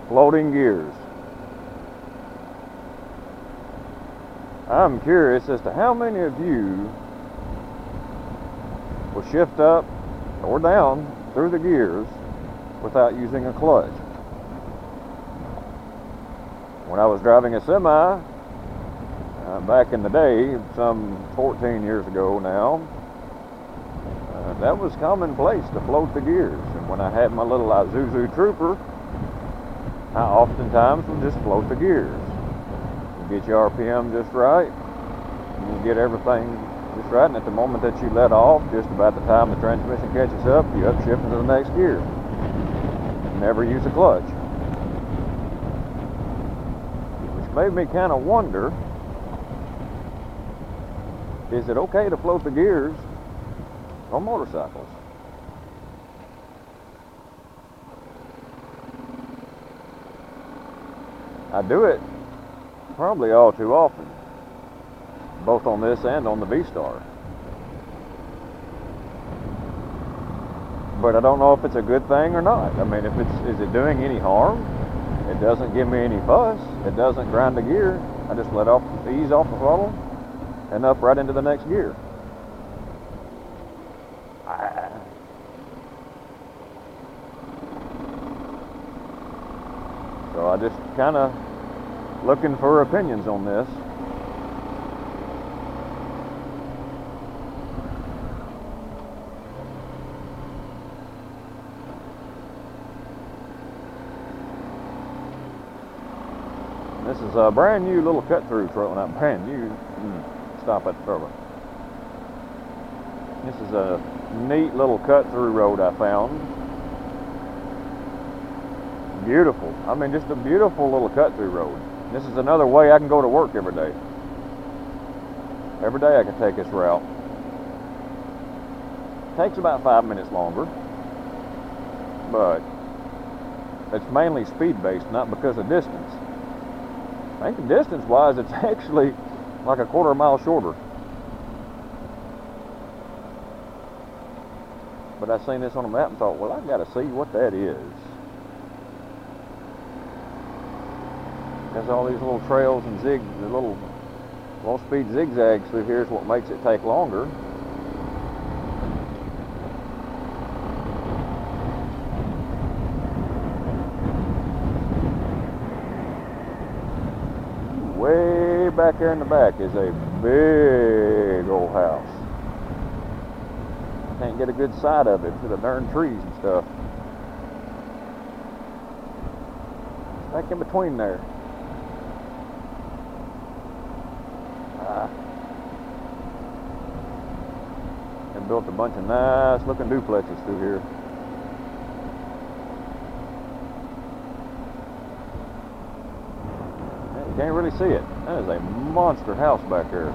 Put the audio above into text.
Floating gears. I'm curious as to how many of you will shift up or down through the gears without using a clutch. When I was driving a semi back in the day, some 14 years ago now, that was commonplace to float the gears. And when I had my little Isuzu Trooper, I oftentimes would just float the gears. You get your RPM just right, and you get everything just right, and at the moment that you let off, just about the time the transmission catches up, you upshift into the next gear. Never use a clutch. Which made me kind of wonder, is it okay to float the gears on motorcycles? I do it probably all too often, both on this and on the V-Star. But I don't know if it's a good thing or not. I mean, is it doing any harm? It doesn't give me any fuss. It doesn't grind the gear. I just let off, ease off the throttle and up right into the next gear. So I just kind of looking for opinions on this. This is a brand new little cut-through road. Not brand new. Stop at the road. This is a neat little cut-through road I found. Beautiful. I mean, just a beautiful little cut-through road. This is another way I can go to work every day. Every day I can take this route. Takes about 5 minutes longer, but it's mainly speed-based, not because of distance. I think distance-wise, it's actually like a quarter mile shorter. But I seen this on a map and thought, well, I got to see what that is. There's all these little trails and the little low-speed zigzags through here is what makes it take longer. Way back there in the back is a big old house. Can't get a good sight of it through the darn trees and stuff. It's back in between there. And built a bunch of nice looking duplexes through here. You can't really see it. That is a monster house back there.